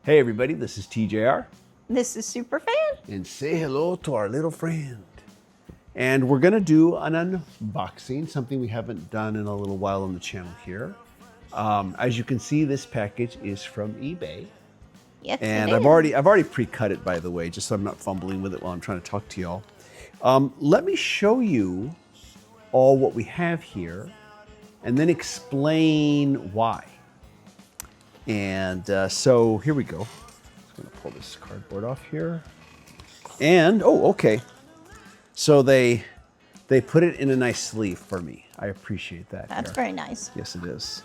Hey everybody, this is TJR. This is Superfan. And say hello to our little friend. And we're gonna do an unboxing, something we haven't done in a little while on the channel here. As you can see, this package is from eBay. Yes, And it I've is. already pre-cut it, by the way, just so I'm not fumbling with it while I'm trying to talk to y'all. Let me show you all what we have here and then explain why. And so here we go. I'm gonna pull this cardboard off here. And, oh, okay. So they put it in a nice sleeve for me. I appreciate that. That's here. very nice. Yes, it is.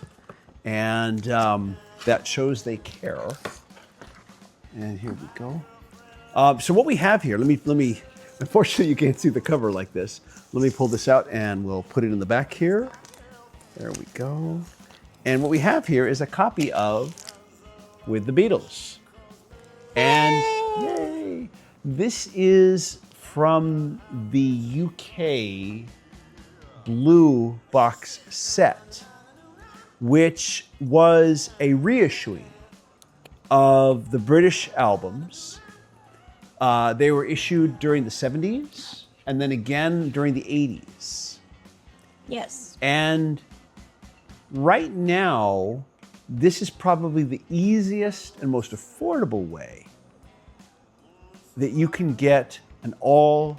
And that shows they care. And here we go. So what we have here, let me, unfortunately you can't see the cover like this. Let me pull this out and we'll put it in the back here. There we go. And what we have here is a copy of With the Beatles. And yay! This is from the UK Blue Box set, which was a reissuing of the British albums. They were issued during the 70s and then again during the 80s. Yes. And right now, this is probably the easiest and most affordable way that you can get an all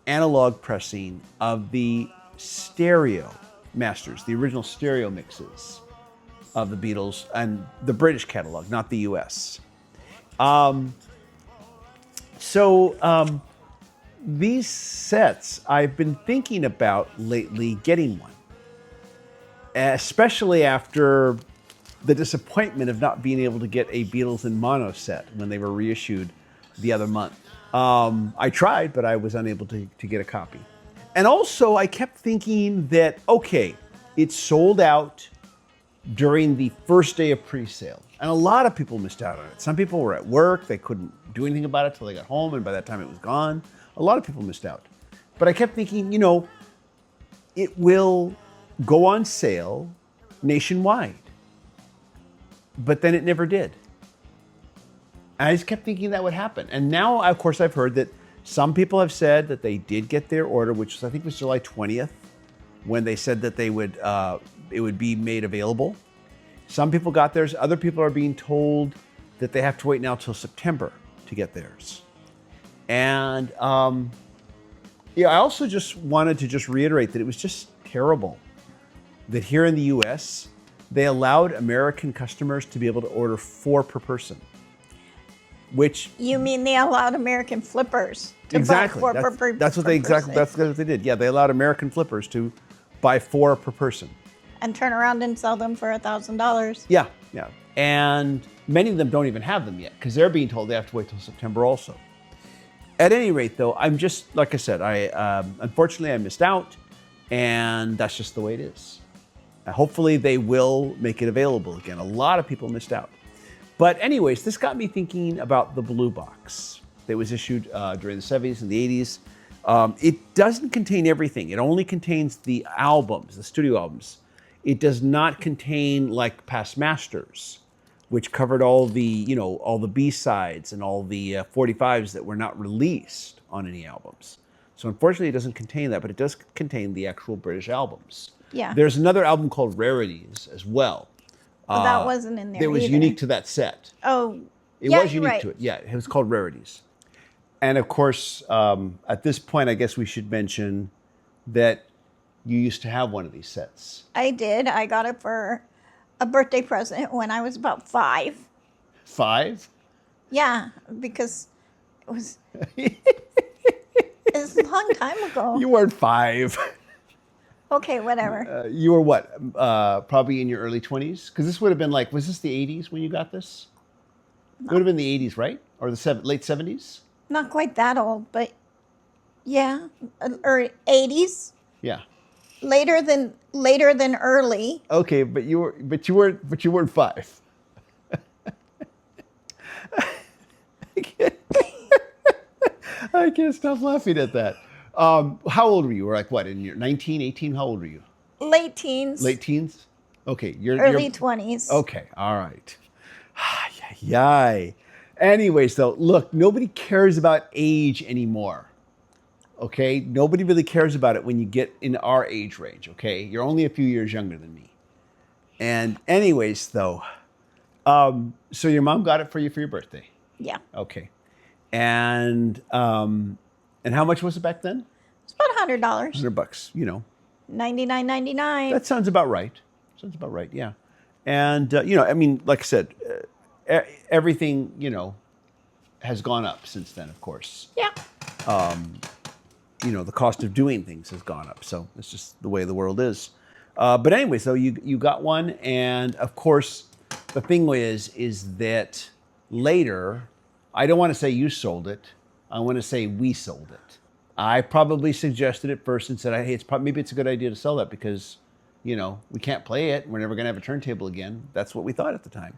analog pressing of the stereo masters, the original stereo mixes of the Beatles and the British catalog, not the US. These sets, I've been thinking about lately getting one, especially after the disappointment of not being able to get a Beatles in mono set when they were reissued the other month. I tried, but I was unable to get a copy. And also, I kept thinking that, okay, it sold out during the first day of pre-sale. And a lot of people missed out on it. Some people were at work, they couldn't do anything about it till they got home, and by that time it was gone. A lot of people missed out. But I kept thinking, you know, it will go on sale nationwide. But then it never did. And I just kept thinking that would happen. And now, of course, I've heard that some people have said that they did get their order, which was, I think was July 20th, when they said that they would, it would be made available. Some people got theirs. Other people are being told that they have to wait now till September to get theirs. And yeah, I also just wanted to just reiterate that it was just terrible that here in the US, they allowed American customers to be able to order 4 per person. Which You mean they allowed American flippers to exactly buy 4 per that's what they person that's what they did. Yeah, they allowed American flippers to buy 4 per person. and turn around and sell them for $1,000. Yeah, yeah. And many of them don't even have them yet because they're being told they have to wait till September also. At any rate, though, I'm just, like I said, unfortunately I missed out, and that's just the way it is. Hopefully they will make it available again. A lot of people missed out. But anyways, this got me thinking about the Blue Box that was issued during the 70s and the 80s. It doesn't contain everything. It only contains the albums, the studio albums. It does not contain like past masters, which covered all the, you know, all the B-sides and all the 45s that were not released on any albums. So unfortunately, it doesn't contain that, but it does contain the actual British albums. Yeah. There's another album called Rarities as well. Well, that wasn't in there That was either. unique to that set. Oh, It yeah, was you're unique right. to it. Yeah, it was called Rarities. And of course, at this point, I guess we should mention that you used to have one of these sets. I did. I got it for a birthday present when I was about 5. 5? Yeah, because it was it's a long time ago. You weren't 5. Okay, whatever. You were what? Probably in your early 20s? Because this would have been like, was this the 80s when you got this? It would have been the 80s, right? Or the late 70s? Not quite that old, but yeah, or 80s. Yeah. Later than early. Okay, but you weren't 5. I can't stop laughing at that. How old were you? Or like what, in your 19, 18? How old were you? Late teens. Late teens? Okay. Early 20s. Okay, all right. Yay. Anyways, though, look, nobody cares about age anymore. Okay? Nobody really cares about it when you get in our age range. Okay? You're only a few years younger than me. And, anyways, though, so your mom got it for you for your birthday. Yeah. Okay. And how much was it back then? It's about $100. $100, you know. $99.99. That sounds about right. Sounds about right, yeah. And, you know, I mean, like I said, everything, you know, has gone up since then, of course. Yeah. You know, the cost of doing things has gone up. So it's just the way the world is. But anyway, so you got one. And, of course, the thing is that later, I don't want to say you sold it. I want to say we sold it. I probably suggested it first and said, hey, maybe it's a good idea to sell that because, you know, we can't play it. We're never going to have a turntable again. That's what we thought at the time.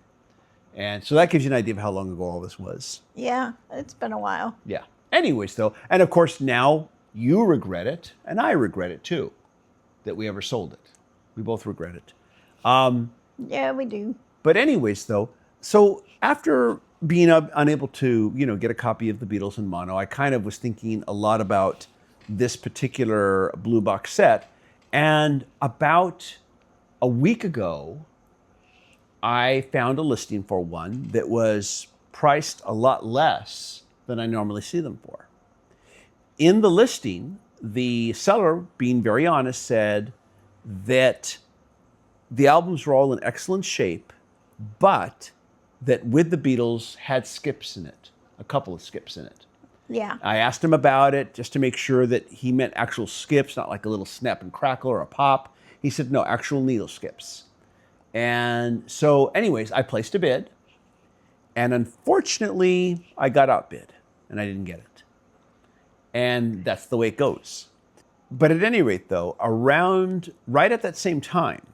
And so that gives you an idea of how long ago all this was. Yeah, it's been a while. Yeah. Anyways, though, and of course now you regret it and I regret it too, that we ever sold it. We both regret it. Yeah, we do. But anyways, though, so after being unable to, you know, get a copy of the Beatles in mono, I kind of was thinking a lot about this particular blue box set. And about a week ago, I found a listing for one that was priced a lot less than I normally see them for. In the listing, the seller, being very honest, said that the albums were all in excellent shape, but that with the Beatles had skips in it, a couple of skips in it. Yeah. I asked him about it just to make sure that he meant actual skips, not like a little snap and crackle or a pop. He said, no, actual needle skips. And so anyways, I placed a bid. And unfortunately, I got outbid and I didn't get it. And that's the way it goes. But at any rate, though, right at that same time,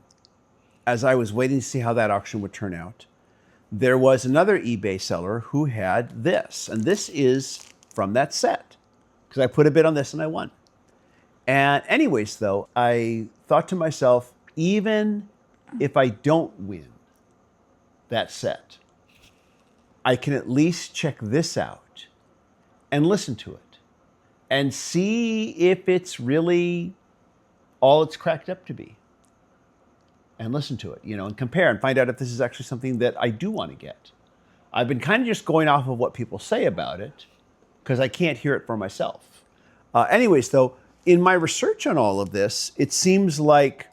as I was waiting to see how that auction would turn out, there was another eBay seller who had this. And this is from that set, because I put a bid on this and I won. And anyways, though, I thought to myself, even if I don't win that set, I can at least check this out and listen to it and see if it's really all it's cracked up to be. And listen to it, you know, and compare and find out if this is actually something that I do want to get. I've been kind of just going off of what people say about it because I can't hear it for myself. Anyways, though, in my research on all of this, it seems like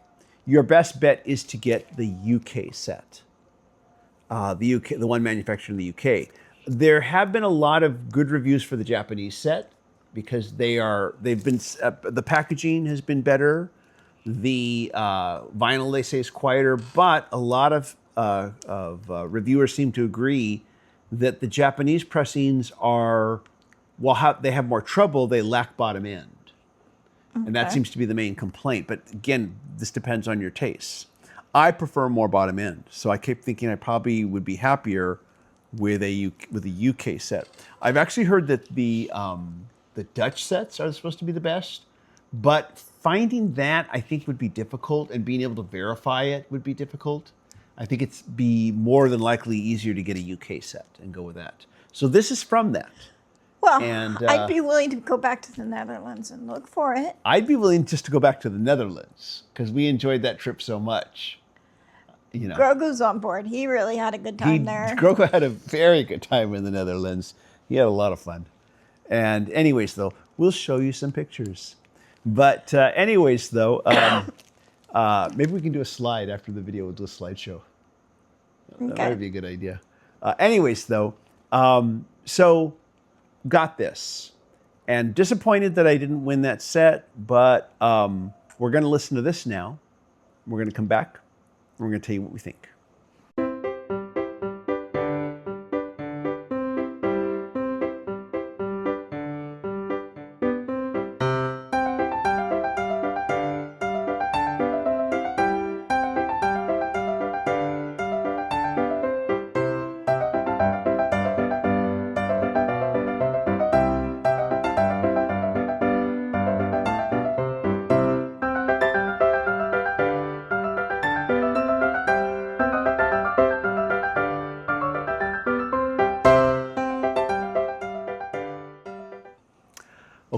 your best bet is to get the UK set, the one manufactured in the UK. There have been a lot of good reviews for the Japanese set because the packaging has been better. The vinyl, they say, is quieter, but a lot of reviewers seem to agree that the Japanese pressings are, while they have more trouble, they lack bottom end. Okay. And that seems to be the main complaint. But again, this depends on your tastes. I prefer more bottom end, so I kept thinking I probably would be happier with a UK set. I've actually heard that the Dutch sets are supposed to be the best, but finding that I think would be difficult, and being able to verify it would be difficult. I think it's be more than likely easier to get a UK set and go with that. So this is from that. Well, and, I'd be willing to go back to the Netherlands and look for it. I'd be willing just to go back to the Netherlands because we enjoyed that trip so much. You know, Grogu's on board. He really had a good time there. Grogu had a very good time in the Netherlands. He had a lot of fun. And anyways, though, we'll show you some pictures. But anyways, though, maybe we can do a slide after the video. We'll do a slideshow. Okay. That would be a good idea. Anyways, though, so got this. And disappointed that I didn't win that set, but we're going to listen to this now. We're going to come back. And we're going to tell you what we think.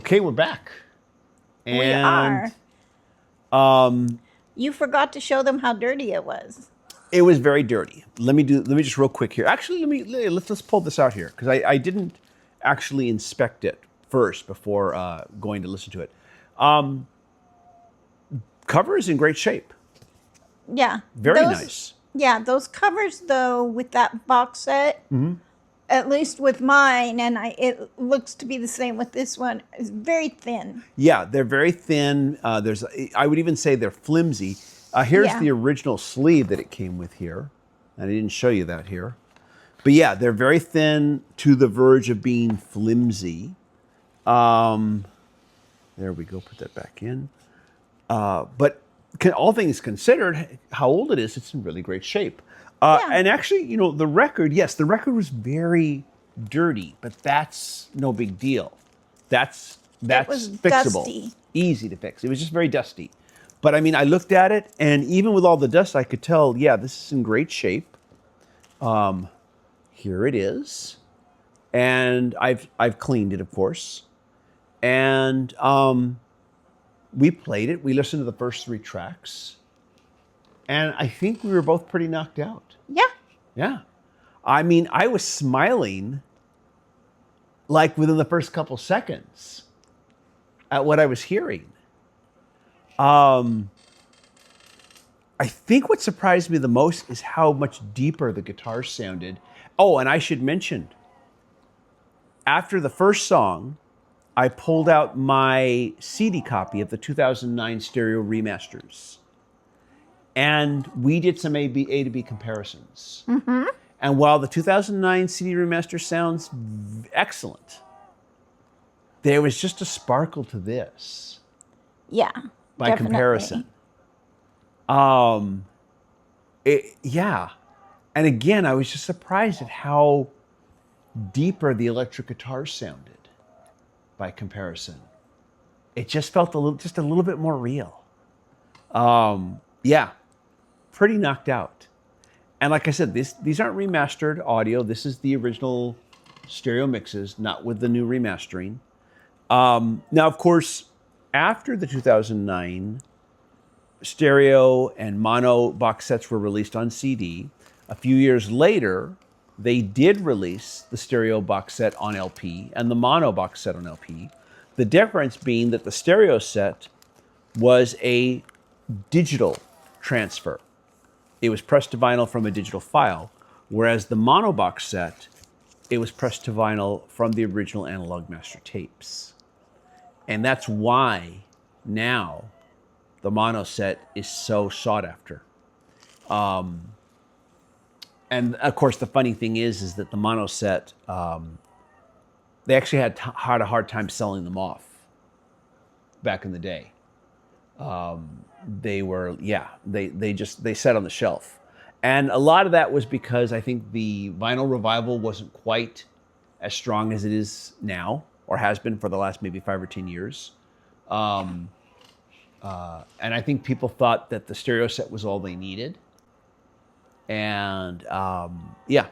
Okay, we're back. We And are. You forgot to show them how dirty it was. it was very dirty. Let me just real quick here. Actually, let's pull this out here because I didn't actually inspect it first before going to listen to it. Cover is in great shape. Yeah. Very nice. Yeah, those covers though with that box set, at least with mine, and it looks to be the same with this one, is very thin. Yeah, they're very thin. I would even say they're flimsy. Here's Yeah. the original sleeve that it came with here. I didn't show you that here. But yeah, they're very thin to the verge of being flimsy. There we go, put that back in. But all things considered, how old it is, it's in really great shape. Yeah. And actually, you know, the record was very dirty, but that's no big deal. That's was fixable. dusty. Easy to fix. It was just very dusty. But I mean, I looked at it, and even with all the dust, I could tell, yeah, this is in great shape. Here it is. And I've cleaned it, of course. And we played it. We listened to the first 3 tracks. And I think we were both pretty knocked out. Yeah. Yeah. I mean, I was smiling like within the first couple seconds at what I was hearing. I think what surprised me the most is how much deeper the guitar sounded. Oh, and I should mention, after the first song, I pulled out my CD copy of the 2009 stereo remasters. And we did some A to B comparisons. Mm-hmm. And while the 2009 CD remaster sounds excellent, there was just a sparkle to this. Yeah. By definitely. comparison. Yeah. And again, I was just surprised at how deeper the electric guitar sounded by comparison. It just felt a little bit more real. Yeah. Pretty knocked out. And like I said, these aren't remastered audio. This is the original stereo mixes, not with the new remastering. Now, of course, after the 2009 stereo and mono box sets were released on CD, a few years later, they did release the stereo box set on LP and the mono box set on LP. The difference being that the stereo set was a digital transfer. It was pressed to vinyl from a digital file, whereas the mono box set, it was pressed to vinyl from the original analog master tapes. And that's why now the mono set is so sought after. And of course, the funny thing is that the mono set, they actually had a hard time selling them off back in the day. They were, they sat on the shelf. And a lot of that was because I think the vinyl revival wasn't quite as strong as it is now, or has been for the last maybe 5 or 10 years. And I think people thought that the stereo set was all they needed. And yeah.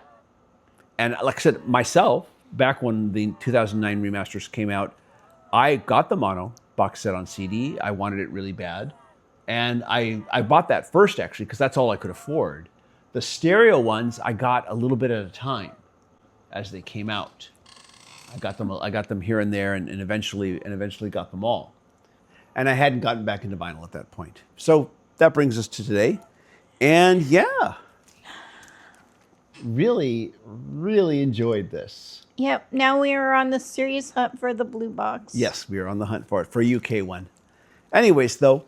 And like I said, myself, back when the 2009 remasters came out, I got the mono box set on CD. I wanted it really bad. And I bought that first, actually, because that's all I could afford. The stereo ones I got a little bit at a time as they came out. I got them here and there, and eventually got them all. And I hadn't gotten back into vinyl at that point. So that brings us to today. And yeah, really, really enjoyed this. Yep. Now we are on the serious hunt for the blue box. Yes, we are on the hunt for it, for a UK one. Anyways, though,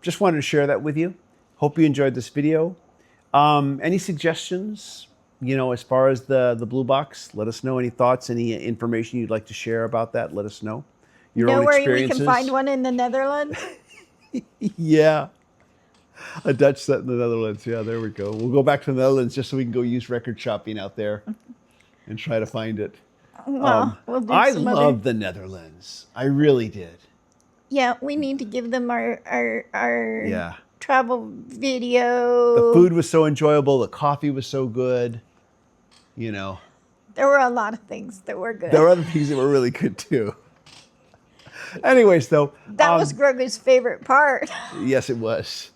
just wanted to share that with you. Hope you enjoyed this video. Any suggestions, as far as the blue box? Let us know. Any thoughts, any information you'd like to share about that? Let us know. Your own where experiences. we can find one in the Netherlands? Yeah. A Dutch set in the Netherlands. Yeah, there we go. We'll go back to the Netherlands just so we can go use record shopping out there and try to find it. Well, we'll do I some love the Netherlands. I really did. Yeah, we need to give them our Yeah. travel video. The food was so enjoyable. The coffee was so good. There were a lot of things that were good. There were other things that were really good too. Anyways, though. That was Grogu's favorite part. Yes, it was.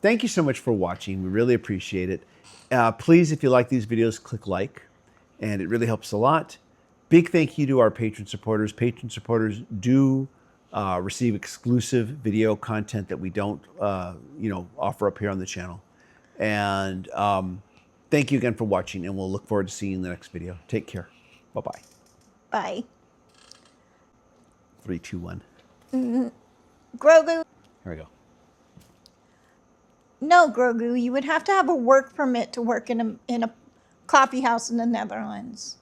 Thank you so much for watching. We really appreciate it. Please, if you like these videos, click like, and it really helps a lot. Big thank you to our patron supporters. Patron supporters do receive exclusive video content that we don't, offer up here on the channel. And thank you again for watching, and we'll look forward to seeing you in the next video. Take care. Bye-bye. Bye. 3, 2, 1. Grogu. Here we go. No, Grogu, you would have to have a work permit to work in a coffee house in the Netherlands.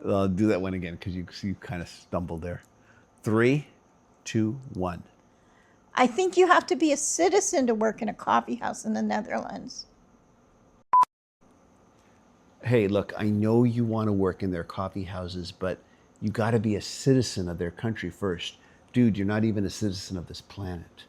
I'll do that one again because you kind of stumbled there. 3, 2, 1. I think you have to be a citizen to work in a coffee house in the Netherlands. Hey, look, I know you want to work in their coffee houses, but you got to be a citizen of their country first. Dude, you're not even a citizen of this planet.